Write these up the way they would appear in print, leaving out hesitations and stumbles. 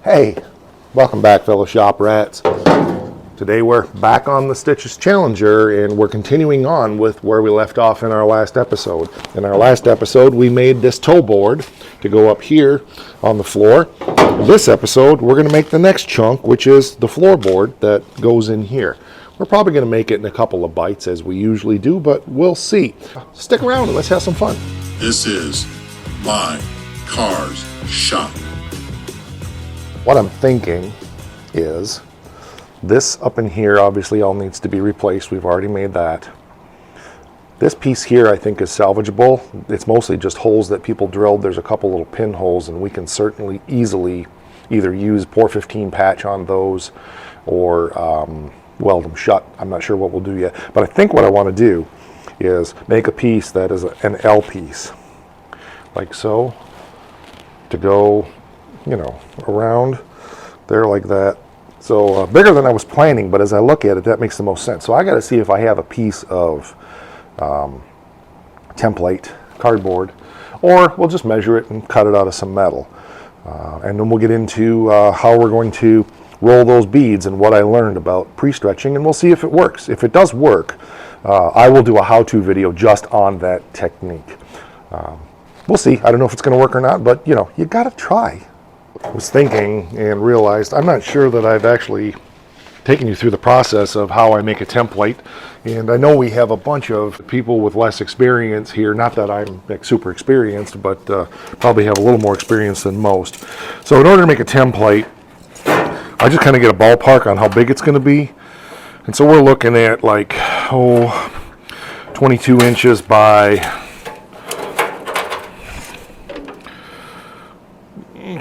Hey, welcome back, fellow shop rats. Today we're back on the Stitches Challenger and we're continuing on with where we left off in our last episode. In our last episode we made this toe board to go up here on the floor. In this episode we're going to make the next chunk, which is the floorboard that goes in here. We're probably going to make it in a couple of bites as we usually do, but we'll see. Stick around and let's have some fun. This is my car's shop. What I'm thinking is this up in here obviously all needs to be replaced. We've already made that. This piece here I think is salvageable. It's mostly just holes that people drilled. There's a couple little pinholes and we can certainly easily either use .415 patch on those or weld them shut. I'm not sure what we'll do yet, but I think what I want to do is make a piece that is an L piece, like so, to go, you know, around there like that. So bigger than I was planning, but as I look at it, that makes the most sense. So I got to see if I have a piece of template cardboard, or we'll just measure it and cut it out of some metal. And then we'll get into how we're going to roll those beads and what I learned about pre-stretching, and we'll see if it works. If it does work, I will do a how-to video just on that technique. We'll see. I don't know if it's going to work or not, but you know, you got to try. I was thinking and realized I'm not sure that I've actually taken you through the process of how I make a template, and I know we have a bunch of people with less experience here, not that I'm like super experienced, but probably have a little more experience than most. So in order to make a template, I just kind of get a ballpark on how big it's going to be, and so we're looking at like 22 inches by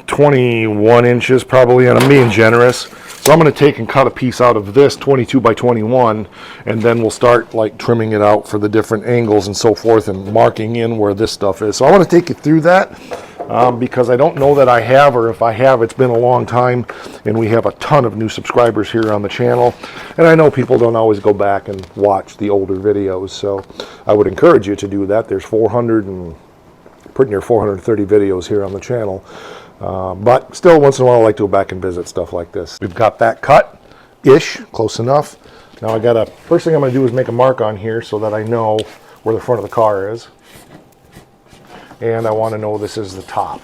21 inches probably, and I'm being generous. So I'm going to take and cut a piece out of this 22 by 21, and then we'll start like trimming it out for the different angles and so forth and marking in where this stuff is. So I want to take you through that because I don't know that I have, or if I have, it's been a long time, and we have a ton of new subscribers here on the channel, and I know people don't always go back and watch the older videos, so I would encourage you to do that. There's 400 and pretty near 430 videos here on the channel. But still, once in a while, I like to go back and visit stuff like this. We've got that cut-ish, close enough. Now first thing I'm going to do is make a mark on here so that I know where the front of the car is. And I want to know this is the top.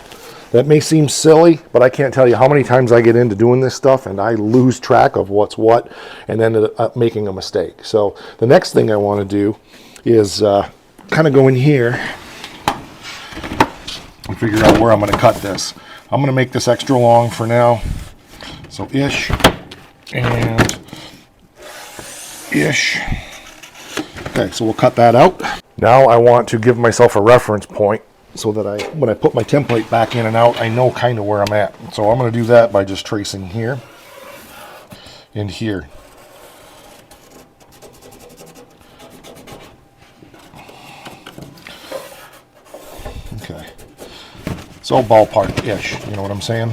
That may seem silly, but I can't tell you how many times I get into doing this stuff and I lose track of what's what and end up making a mistake. So the next thing I want to do is kind of go in here and figure out where I'm going to cut this. I'm going to make this extra long for now, so ish and ish. Okay, so we'll cut that out. Now I want to give myself a reference point so that when I put my template back in and out, I know kind of where I'm at. So I'm going to do that by just tracing here and here. Okay. So ballpark-ish, you know what I'm saying?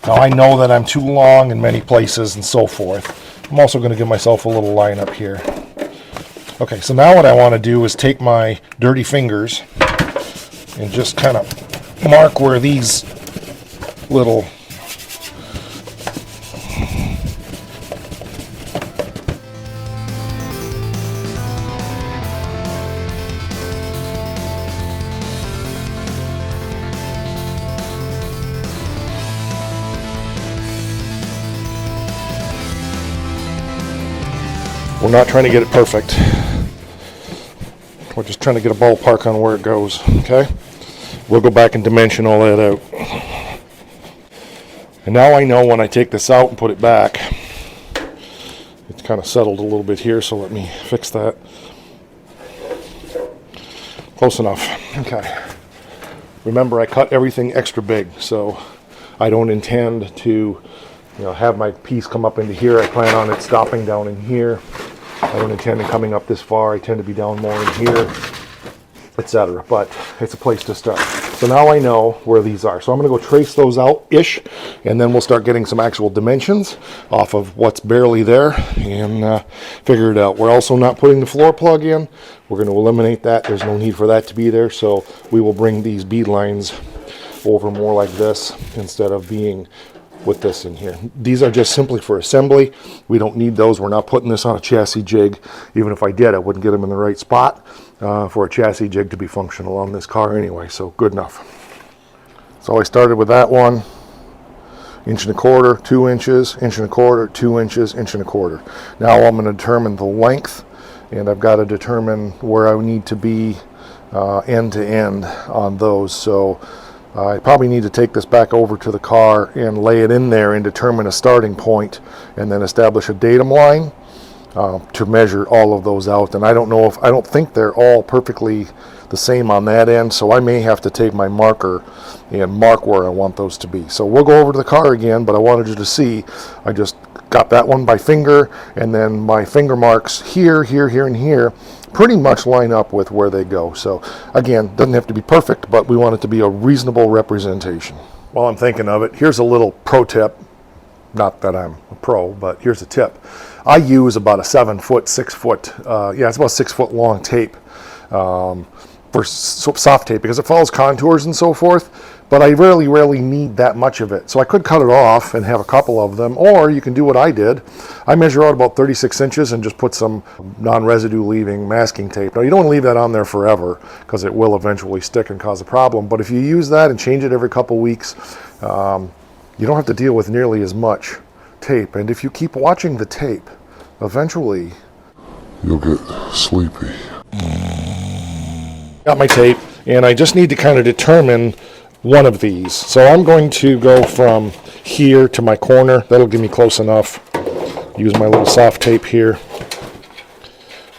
Now I know that I'm too long in many places and so forth. I'm also going to give myself a little line up here. Okay, so now what I want to do is take my dirty fingers and just kind of mark where these little We're not trying to get it perfect. We're just trying to get a ballpark on where it goes, okay? We'll go back and dimension all that out. And now I know when I take this out and put it back, it's kind of settled a little bit here, so let me fix that. Close enough. Okay. Remember, I cut everything extra big, so I don't intend to have my piece come up into here. I plan on it stopping down in here. I don't intend on coming up this far. I tend to be down more in here, etc. But it's a place to start. So now I know where these are. So I'm going to go trace those out-ish, and then we'll start getting some actual dimensions off of what's barely there and figure it out. We're also not putting the floor plug in. We're going to eliminate that. There's no need for that to be there. So we will bring these bead lines over more like this instead of being with this in here. These are just simply for assembly. We don't need those. We're not putting this on a chassis jig. Even if I did, I wouldn't get them in the right spot for a chassis jig to be functional on this car anyway, so good enough. So I started with that one, 1.25 inches, 2 inches, 1.25 inches, 2 inches, 1.25 inches. Now I'm going to determine the length, and I've got to determine where I need to be end to end on those. So I probably need to take this back over to the car and lay it in there and determine a starting point, and then establish a datum line to measure all of those out. And I don't think they're all perfectly the same on that end, so I may have to take my marker and mark where I want those to be. So we'll go over to the car again, but I wanted you to see I just got that one by finger, and then my finger marks here, here, here, and here pretty much line up with where they go. So again, doesn't have to be perfect, but we want it to be a reasonable representation. While I'm thinking of it, here's a little pro tip. Not that I'm a pro, but here's a tip. I use about a 7 foot, 6 foot, it's about 6 foot long tape for soft tape, because it follows contours and so forth, but I rarely need that much of it. So I could cut it off and have a couple of them, or you can do what I did. I measure out about 36 inches and just put some non-residue leaving masking tape. Now you don't want to leave that on there forever, because it will eventually stick and cause a problem, but if you use that and change it every couple weeks, you don't have to deal with nearly as much tape. And if you keep watching the tape, eventually You'll get sleepy. Got my tape, and I just need to kind of determine one of these. So I'm going to go from here to my corner. That'll give me close enough. Use my little soft tape here.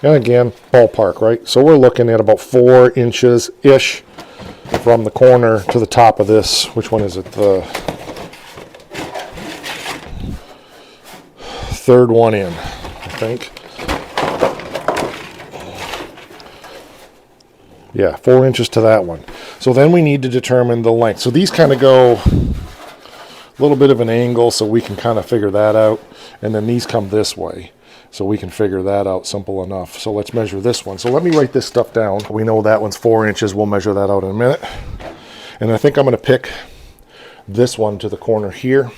And again, ballpark, right? So we're looking at about 4 inches-ish from the corner to the top of this. Which one is it? The third one in, I think. Yeah, 4 inches to that one. So then we need to determine the length. So these kind of go a little bit of an angle, so we can kind of figure that out. And then these come this way, so we can figure that out simple enough. So let's measure this one. So let me write this stuff down. We know that one's 4 inches. We'll measure that out in a minute. And I think I'm going to pick this one to the corner here.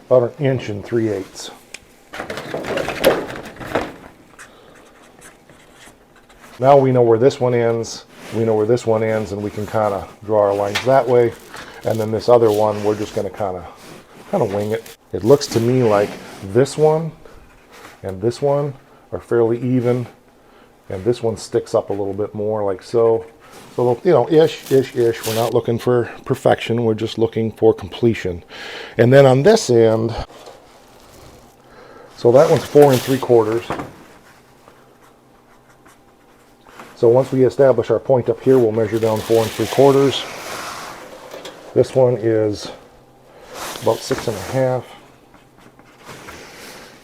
About 1 3/8 inches. Now we know where this one ends, we know where this one ends, and we can kind of draw our lines that way. And then this other one, we're just going to kind of wing it. It looks to me like this one and this one are fairly even, and this one sticks up a little bit more, like so. So, you know, ish. We're not looking for perfection. We're just looking for completion. And then on this end, so that one's 4 3/4. So once we establish our point up here, we'll measure down 4 3/4. This one is about 6 1/2.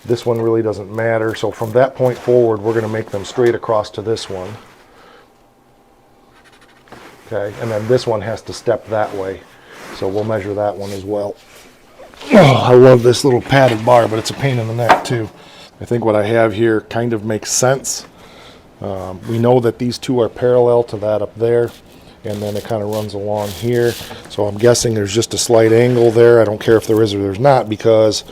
This one really doesn't matter. So from that point forward, we're going to make them straight across to this one. Okay, and then this one has to step that way. So we'll measure that one as well. Oh, I love this little padded bar, but it's a pain in the neck too. I think what I have here kind of makes sense. We know that these two are parallel to that up there, and then it kind of runs along here. So I'm guessing there's just a slight angle there. I don't care if there is or there's not, because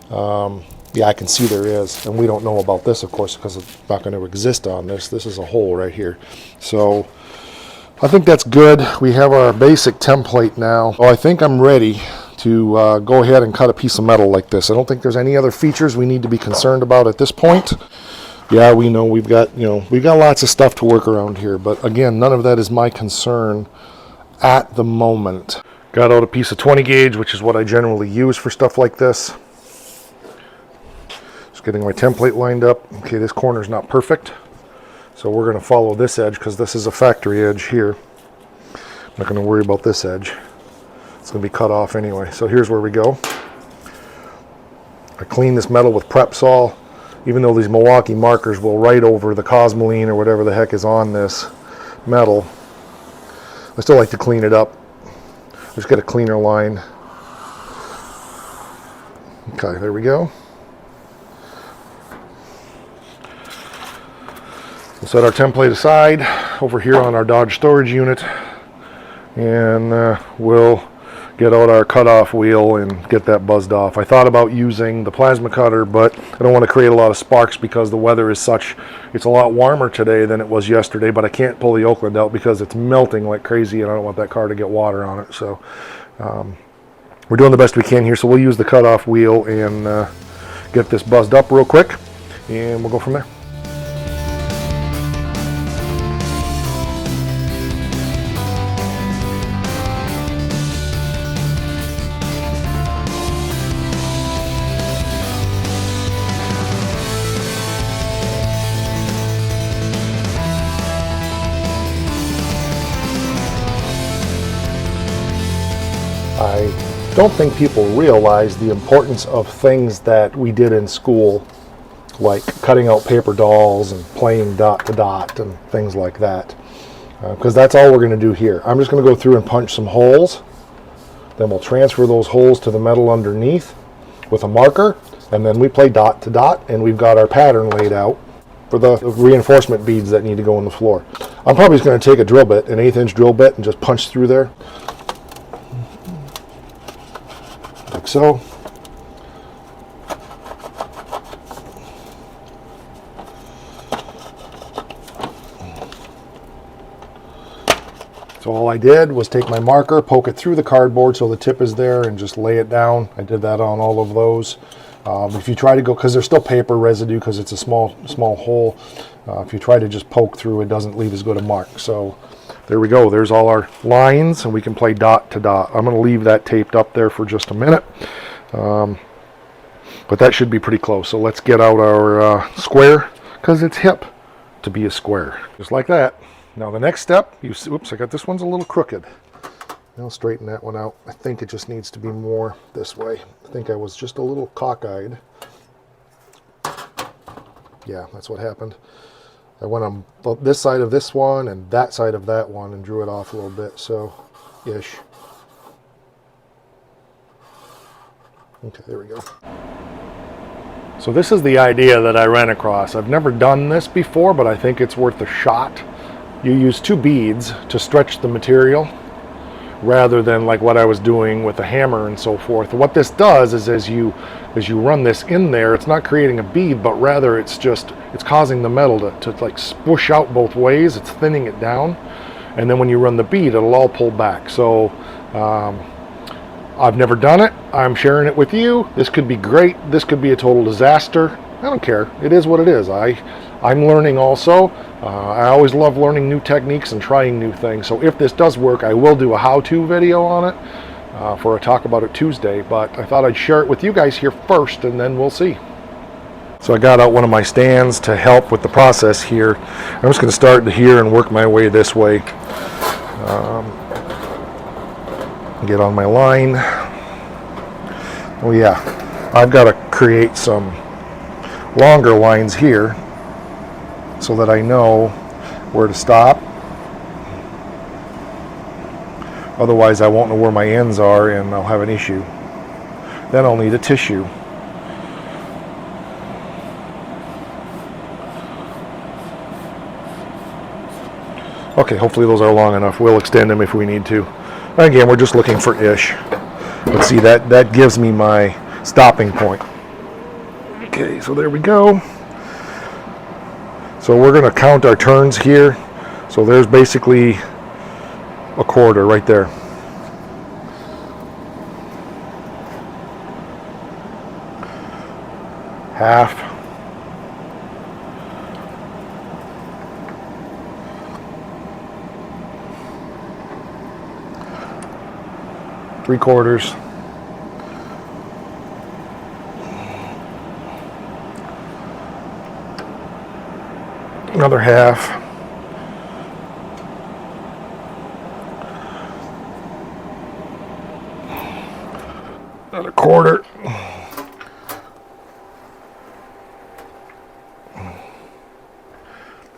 yeah, I can see there is. And we don't know about this, of course, because it's not going to exist on this. This is a hole right here. So I think that's good. We have our basic template now. So I think I'm ready to go ahead and cut a piece of metal like this. I don't think there's any other features we need to be concerned about at this point. Yeah, we know we've got lots of stuff to work around here, but again, none of that is my concern at the moment. Got out a piece of 20 gauge, which is what I generally use for stuff like this. Just getting my template lined up. Okay, this corner's not perfect, so we're going to follow this edge because this is a factory edge here. I'm not going to worry about this edge. It's going to be cut off anyway. So here's where we go. I clean this metal with Prep Sol. Even though these Milwaukee markers will write over the Cosmoline or whatever the heck is on this metal, I still like to clean it up. Just get a cleaner line. Okay, there we go. We'll set our template aside over here on our Dodge storage unit, and we'll get out our cutoff wheel and get that buzzed off. I thought about using the plasma cutter, but I don't want to create a lot of sparks because the weather is such, it's a lot warmer today than it was yesterday, but I can't pull the Oakland out because it's melting like crazy and I don't want that car to get water on it. So we're doing the best we can here. So we'll use the cutoff wheel and get this buzzed up real quick, and we'll go from there. I don't think people realize the importance of things that we did in school, like cutting out paper dolls and playing dot to dot and things like that, because that's all we're going to do here. I'm just going to go through and punch some holes, then we'll transfer those holes to the metal underneath with a marker, and then we play dot to dot, and we've got our pattern laid out for the reinforcement beads that need to go on the floor. I'm probably just going to take a drill bit, an 1/8 inch drill bit, and just punch through there. Like so. So all I did was take my marker, poke it through the cardboard so the tip is there, and just lay it down. I did that on all of those. If you try to go, because there's still paper residue because it's a small hole, if you try to just poke through, it doesn't leave as good a mark. So there we go. There's all our lines, and we can play dot to dot. I'm going to leave that taped up there for just a minute. But that should be pretty close. So let's get out our square, because it's hip to be a square. Just like that. Now the next step, you see, oops, I got this one's a little crooked. I'll straighten that one out. I think it just needs to be more this way. I think I was just a little cockeyed. Yeah, that's what happened. I went on this side of this one and that side of that one and drew it off a little bit, so ish. Okay, there we go. So this is the idea that I ran across. I've never done this before, but I think it's worth a shot. You use 2 beads to stretch the material rather than like what I was doing with a hammer and so forth. What this does is as you run this in there, it's not creating a bead, but rather it's causing the metal to like spush out both ways. It's thinning it down, and then when you run the bead, it'll all pull back. So I've never done it. I'm sharing it with you. This could be great. This could be a total disaster. I don't care. It is what it is. I'm learning also. I always love learning new techniques and trying new things. So if this does work, I will do a how-to video on it for a Talk About It Tuesday. But I thought I'd share it with you guys here first, and then we'll see. So I got out one of my stands to help with the process here. I'm just going to start here and work my way this way. Get on my line. Oh yeah, I've got to create some longer lines here so that I know where to stop. Otherwise I won't know where my ends are and I'll have an issue. Then I'll need a tissue. Okay, hopefully those are long enough. We'll extend them if we need to. Again, we're just looking for ish. Let's see, that gives me my stopping point. Okay, so there we go. So we're going to count our turns here. So there's basically a quarter right there. Half. Three quarters. Another half. Another quarter.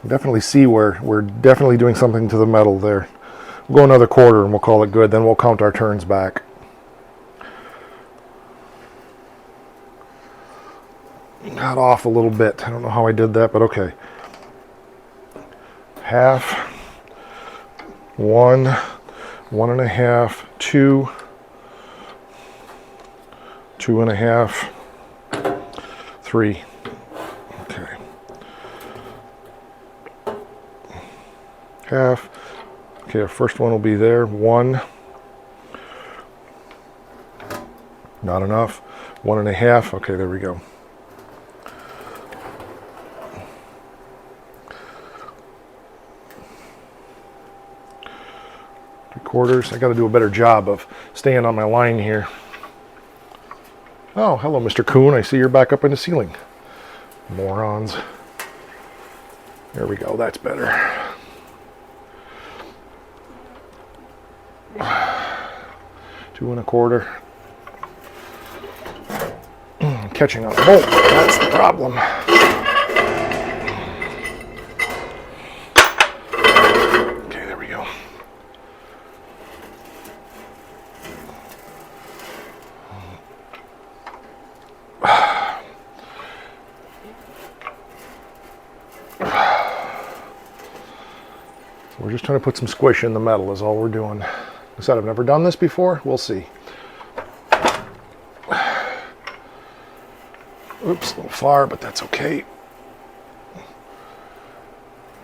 Definitely see where we're definitely doing something to the metal there. We'll go another quarter and we'll call it good. Then we'll count our turns back. Got off a little bit. I don't know how I did that, but okay. half, 1, 1.5, 2, 2.5, 3. Okay. Half. Okay, our first one will be there. 1. Not enough. 1.5. Okay, there we go. Quarters. I got to do a better job of staying on my line here. Oh, hello, Mr. Coon. I see you're back up in the ceiling. Morons. There we go. That's better. 2.25. Catching on a bolt. That's the problem. Okay, there we go. We're just trying to put some squish in the metal is all we're doing. Like I said, I've never done this before. We'll see. Oops, a little far, but that's okay.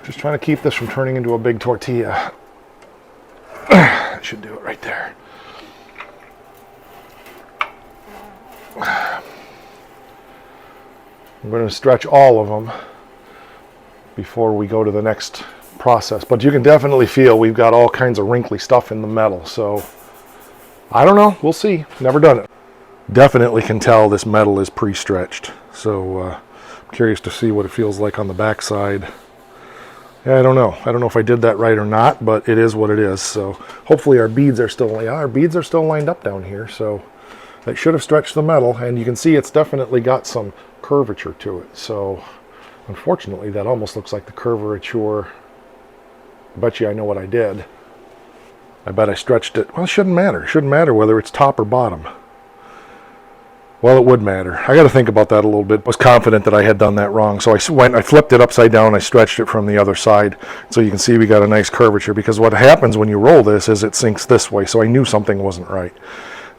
Just trying to keep this from turning into a big tortilla. That should do it right there. I'm going to stretch all of them before we go to the next process, but you can definitely feel we've got all kinds of wrinkly stuff in the metal, so I don't know, we'll see. Never done it. Definitely can tell this metal is pre-stretched, so I'm curious to see what it feels like on the back side. Yeah, I don't know if I did that right or not, but it is what it is. So hopefully our beads are still, yeah, our beads are still lined up down here, so that should have stretched the metal, and you can see it's definitely got some curvature to it. So unfortunately that almost looks like the curvature. I bet you I know what I did. I bet I stretched it. Well, it shouldn't matter. It shouldn't matter whether it's top or bottom. Well, it would matter. I got to think about that a little bit. I was confident that I had done that wrong. So I flipped it upside down and I stretched it from the other side. So you can see we got a nice curvature, because what happens when you roll this is it sinks this way. So I knew something wasn't right.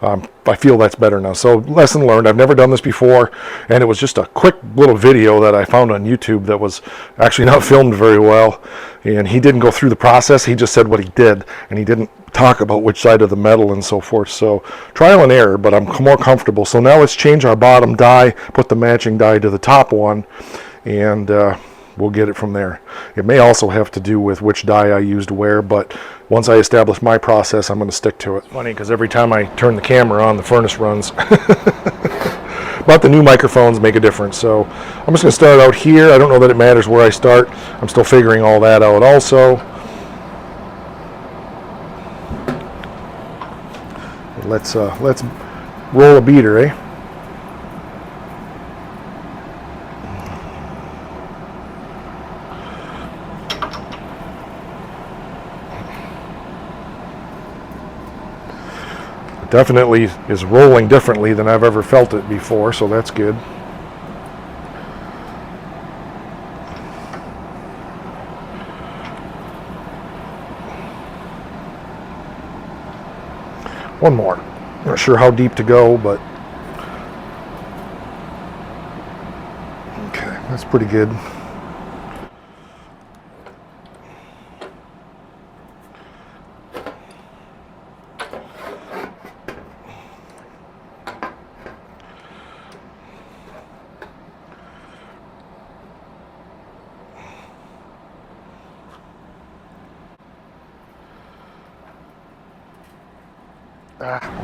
I feel that's better now. So lesson learned. I've never done this before, and it was just a quick little video that I found on YouTube that was actually not filmed very well, and he didn't go through the process. He just said what he did, and he didn't talk about which side of the metal and so forth. So trial and error, but I'm more comfortable. So now let's change our bottom die, put the matching die to the top one, and we'll get it from there. It may also have to do with which die I used where, but once I establish my process, I'm going to stick to it. Funny, because every time I turn the camera on, the furnace runs. But the new microphones make a difference. So I'm just going to start out here. I don't know that it matters where I start. I'm still figuring all that out also. Let's roll a beater, eh? Definitely is rolling differently than I've ever felt it before, so that's good. One more. Not sure how deep to go, but okay, that's pretty good.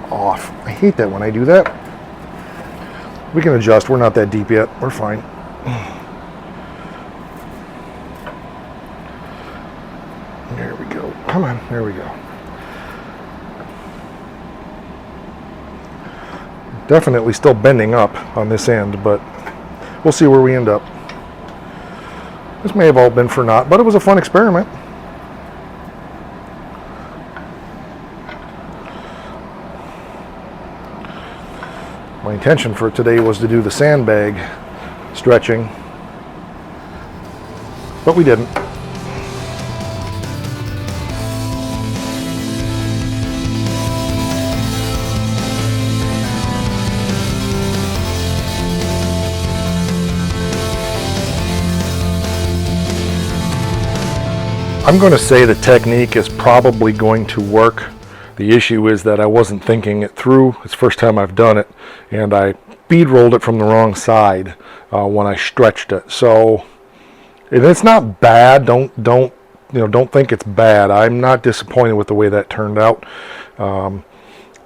Off. I hate that when I do that. We can adjust. We're not that deep yet. We're fine. There we go. Come on. There we go. Definitely still bending up on this end, but we'll see where we end up. This may have all been for naught, but it was a fun experiment. My intention for today was to do the sandbag stretching, but we didn't. I'm going to say the technique is probably going to work. The issue is that I wasn't thinking it through. It's the first time I've done it, and I bead rolled it from the wrong side when I stretched it. So it's not bad. Don't think it's bad. I'm not disappointed with the way that turned out.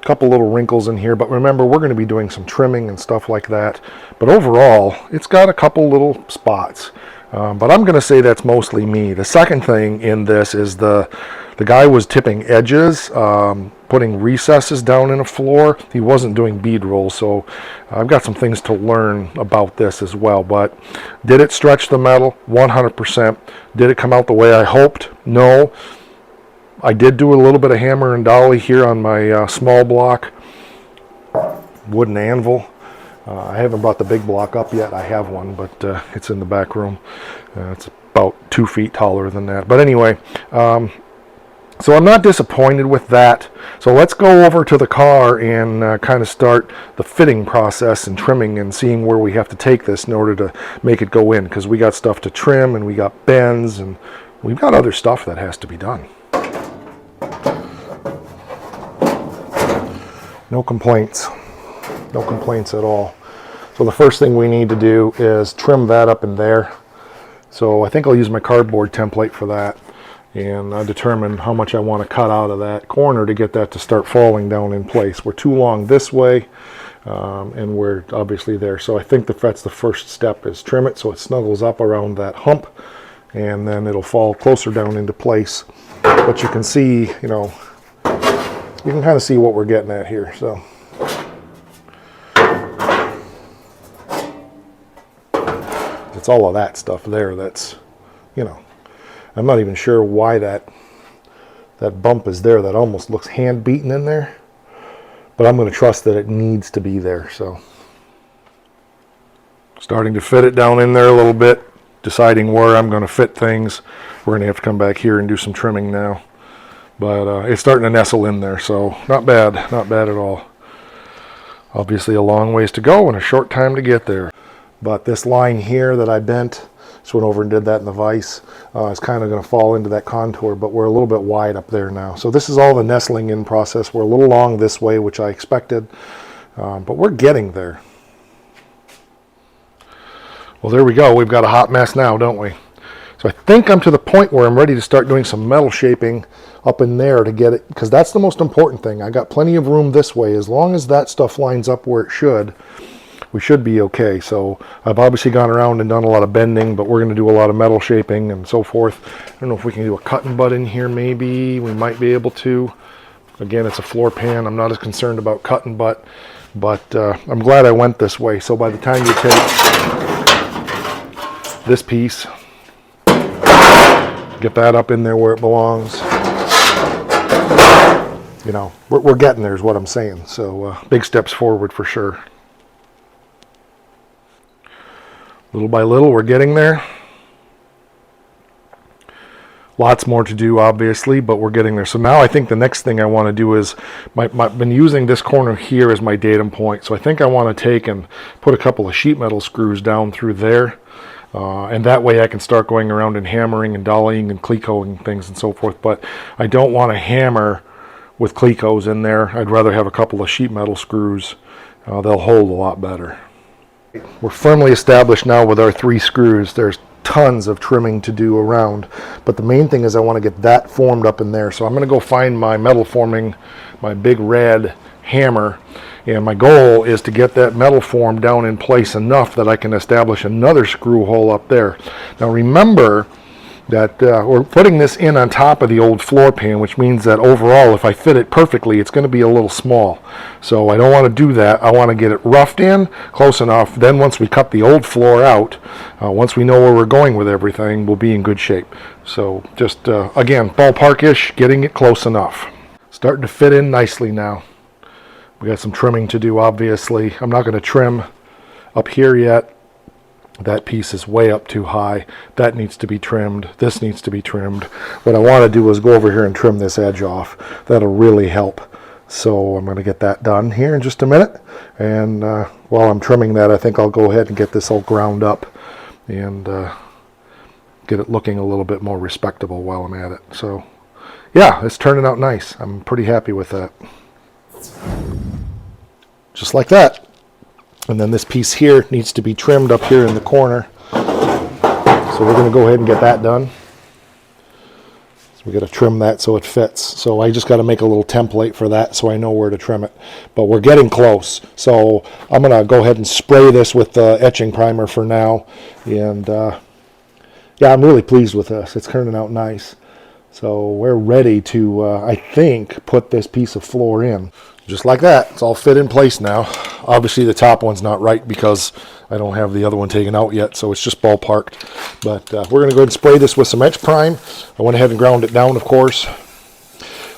Couple little wrinkles in here, but remember, we're going to be doing some trimming and stuff like that. But overall, it's got a couple little spots. But I'm going to say that's mostly me. The second thing in this is the guy was tipping edges, putting recesses down in a floor. He wasn't doing bead rolls, so I've got some things to learn about this as well. But did it stretch the metal? 100%. Did it come out the way I hoped? No. I did do a little bit of hammer and dolly here on my small block wooden anvil. I haven't brought the big block up yet. I have one, but it's in the back room. It's about 2 feet taller than that. But anyway, so I'm not disappointed with that. So let's go over to the car and kind of start the fitting process and trimming and seeing where we have to take this in order to make it go in, because we got stuff to trim and we got bends and we've got other stuff that has to be done. No complaints. No complaints at all. So the first thing we need to do is trim that up in there. So I think I'll use my cardboard template for that, and determine how much I want to cut out of that corner to get that to start falling down in place. We're too long this way, and we're obviously there. So I think that's the first step, is trim it so it snuggles up around that hump, and then it'll fall closer down into place. But you can see, you can kind of see what we're getting at here. So it's all of that stuff there that's, I'm not even sure why that bump is there. That almost looks hand beaten in there, but I'm going to trust that it needs to be there. So starting to fit it down in there a little bit, deciding where I'm going to fit things. We're going to have to come back here and do some trimming now, but it's starting to nestle in there, so not bad at all. Obviously a long ways to go and a short time to get there. But this line here that I bent, just went over and did that in the vise, is kind of going to fall into that contour, but we're a little bit wide up there now. So this is all the nestling in process. We're a little long this way, which I expected, but we're getting there. Well, there we go. We've got a hot mess now, don't we? So I think I'm to the point where I'm ready to start doing some metal shaping up in there to get it, because that's the most important thing. I got plenty of room this way. As long as that stuff lines up where it should, we should be okay. So I've obviously gone around and done a lot of bending, but we're going to do a lot of metal shaping and so forth. I don't know if we can do a cut and butt in here. Maybe we might be able to. Again, it's a floor pan. I'm not as concerned about cut and butt, but I'm glad I went this way. So by the time you take this piece, get that up in there where it belongs, we're getting there is what I'm saying. So big steps forward for sure. Little by little, we're getting there. Lots more to do, obviously, but we're getting there. So now I think the next thing I want to do is, I've been using this corner here as my datum point. So I think I want to take and put a couple of sheet metal screws down through there. And that way I can start going around and hammering and dollying and clecoing things and so forth. But I don't want to hammer with clecos in there. I'd rather have a couple of sheet metal screws. They'll hold a lot better. We're firmly established now with our 3 screws. There's tons of trimming to do around, but the main thing is I want to get that formed up in there. So I'm going to go find my metal forming, my big red hammer, and my goal is to get that metal form down in place enough that I can establish another screw hole up there. Now remember that we're putting this in on top of the old floor pan, which means that overall, if I fit it perfectly, it's going to be a little small. So I don't want to do that. I want to get it roughed in close enough. Then once we cut the old floor out, once we know where we're going with everything, we'll be in good shape. So just, again, ballpark-ish, getting it close enough. Starting to fit in nicely now. We got some trimming to do, obviously. I'm not going to trim up here yet. That piece is way up too high. That needs to be trimmed. This needs to be trimmed. What I want to do is go over here and trim this edge off. That'll really help. So I'm going to get that done here in just a minute. And while I'm trimming that, I think I'll go ahead and get this all ground up and get it looking a little bit more respectable while I'm at it. So yeah, it's turning out nice. I'm pretty happy with that. Just like that. And then this piece here needs to be trimmed up here in the corner. So we're going to go ahead and get that done. So we got to trim that so it fits. So I just got to make a little template for that so I know where to trim it. But we're getting close. So I'm going to go ahead and spray this with the etching primer for now. And yeah, I'm really pleased with this. It's turning out nice. So we're ready to, I think, put this piece of floor in. Just like that. It's all fit in place now. Obviously the top one's not right because I don't have the other one taken out yet, so it's just ballparked. But we're going to go ahead and spray this with some etch prime. I went ahead and ground it down, of course.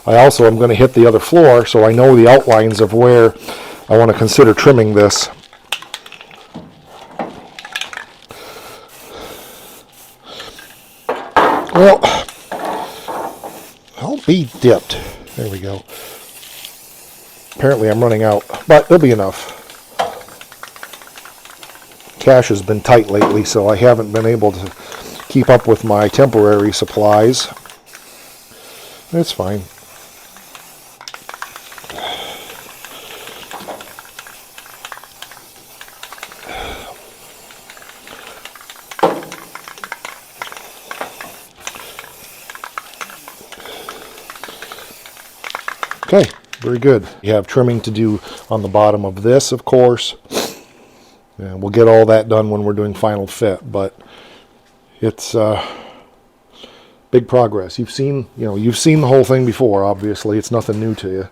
I also am going to hit the other floor so I know the outlines of where I want to consider trimming this. Well, I'll be dipped. There we go. Apparently I'm running out, but there'll be enough. Cash has been tight lately, so I haven't been able to keep up with my temporary supplies. It's fine. Okay, very good. We have trimming to do on the bottom of this, of course. And we'll get all that done when we're doing final fit, but it's big progress. You've seen the whole thing before, obviously. It's nothing new to you.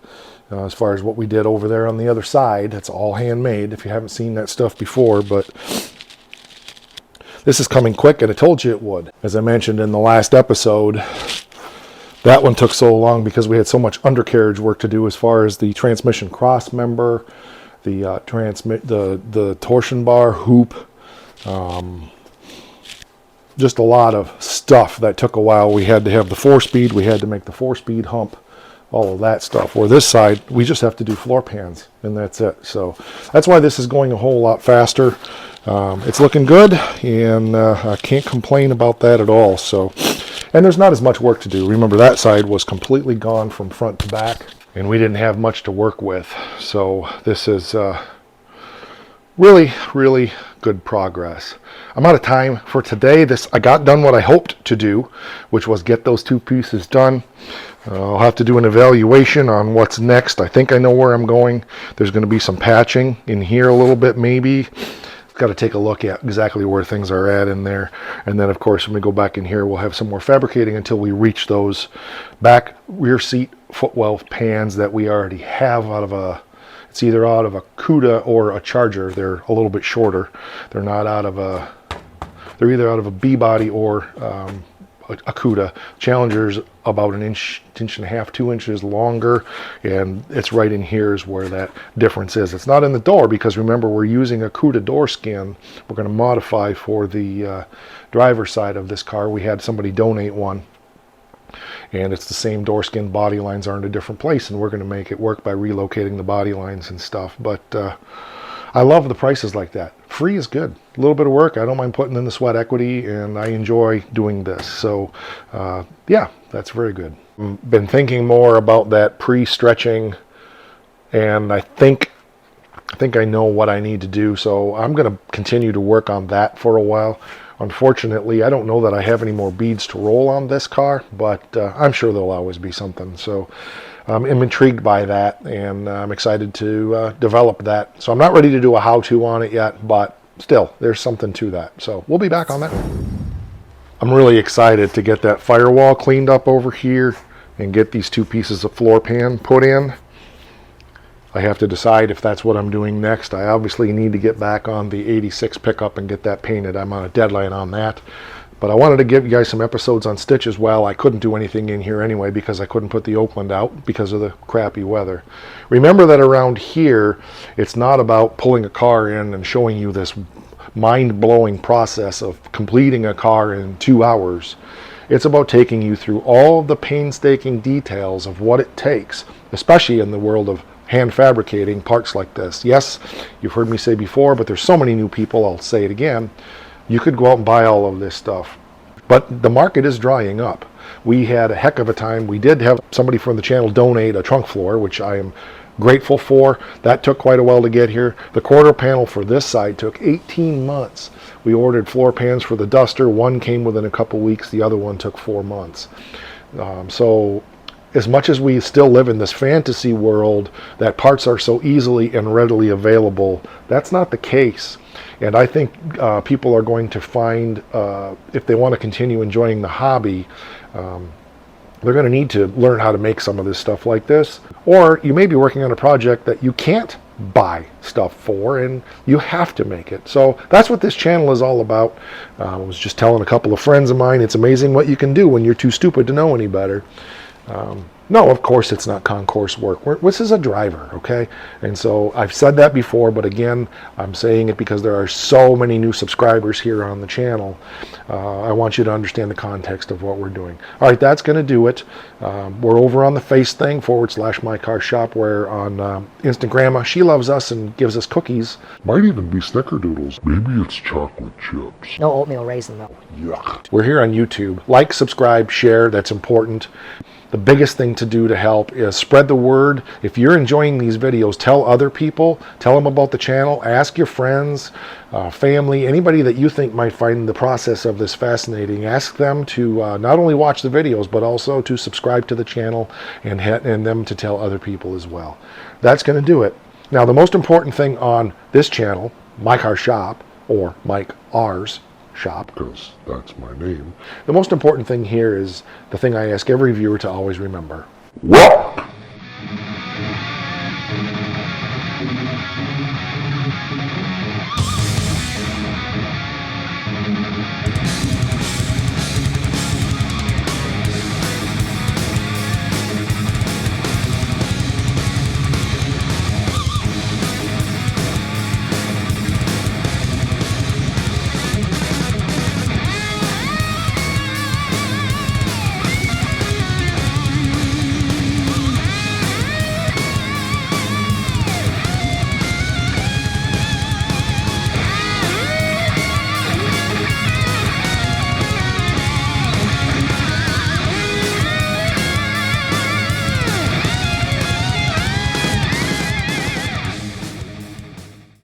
As far as what we did over there on the other side, it's all handmade if you haven't seen that stuff before, but this is coming quick, and I told you it would. As I mentioned in the last episode, that one took so long because we had so much undercarriage work to do as far as the transmission cross member, the torsion bar hoop, just a lot of stuff that took a while. We had to have the 4-speed, we had to make the 4-speed hump, all of that stuff. Where this side, we just have to do floor pans, and that's it. So that's why this is going a whole lot faster. It's looking good, and I can't complain about that at all. So, and there's not as much work to do. Remember, that side was completely gone from front to back, and we didn't have much to work with. So this is really, really good progress. I'm out of time for today. I got done what I hoped to do, which was get those two pieces done. I'll have to do an evaluation on what's next. I think I know where I'm going. There's going to be some patching in here a little bit, maybe. Got to take a look at exactly where things are at in there. And then, of course, when we go back in here, we'll have some more fabricating until we reach those back rear seat footwell pans that we already have out of a, it's either out of a CUDA or a Charger. They're a little bit shorter. They're not out of a, they're either out of a B-body or a CUDA. Challenger's about an inch and a half, 2 inches longer, and it's right in here is where that difference is. It's not in the door because remember, we're using a CUDA door skin. We're going to modify for the driver's side of this car. We had somebody donate one, and it's the same door skin. Body lines are in a different place, and we're going to make it work by relocating the body lines and stuff. But I love the prices like that. Free is good. A little bit of work. I don't mind putting in the sweat equity, and I enjoy doing this. So yeah, that's very good. I've been thinking more about that pre-stretching, and I think I know what I need to do. So I'm going to continue to work on that for a while. Unfortunately, I don't know that I have any more beads to roll on this car, but I'm sure there'll always be something. So I'm intrigued by that, and I'm excited to develop that. So I'm not ready to do a how-to on it yet, but still, there's something to that. So we'll be back on that. I'm really excited to get that firewall cleaned up over here and get these two pieces of floor pan put in. I have to decide if that's what I'm doing next. I obviously need to get back on the 86 pickup and get that painted. I'm on a deadline on that. But I wanted to give you guys some episodes on stitch as well. I couldn't do anything in here anyway because I couldn't put the Oakland out because of the crappy weather. Remember that around here, it's not about pulling a car in and showing you this mind-blowing process of completing a car in 2 hours. It's about taking you through all of the painstaking details of what it takes, especially in the world of hand fabricating parts like this. Yes, you've heard me say before, but there's so many new people, I'll say it again. You could go out and buy all of this stuff. But the market is drying up. We had a heck of a time. We did have somebody from the channel donate a trunk floor, which I am grateful for. That took quite a while to get here. The quarter panel for this side took 18 months. We ordered floor pans for the duster. One came within a couple weeks. The other one took 4 months. So as much as we still live in this fantasy world that parts are so easily and readily available, that's not the case. And I think people are going to find, if they want to continue enjoying the hobby, they're going to need to learn how to make some of this stuff like this. Or you may be working on a project that you can't buy stuff for and you have to make it. So that's what this channel is all about. I was just telling a couple of friends of mine, it's amazing what you can do when you're too stupid to know any better. No, of course it's not concourse work. This is a driver, okay? And so I've said that before, but again, I'm saying it because there are so many new subscribers here on the channel. I want you to understand the context of what we're doing. All right, that's going to do it. We're over on the Face thing, /mycarshop, where on Instagram, she loves us and gives us cookies. Might even be snickerdoodles. Maybe it's chocolate chips. No oatmeal raisin though. Yuck. We're here on YouTube. Like, subscribe, share, that's important. The biggest thing to do to help is spread the word. If you're enjoying these videos, tell other people, tell them about the channel, ask your friends, family, anybody that you think might find the process of this fascinating. Ask them to not only watch the videos, but also to subscribe to the channel and them to tell other people as well. That's going to do it. Now, the most important thing on this channel, My Car Shop, or Mike R's Shop, Because that's my name. the most important thing here is the thing I ask every viewer to always remember. What?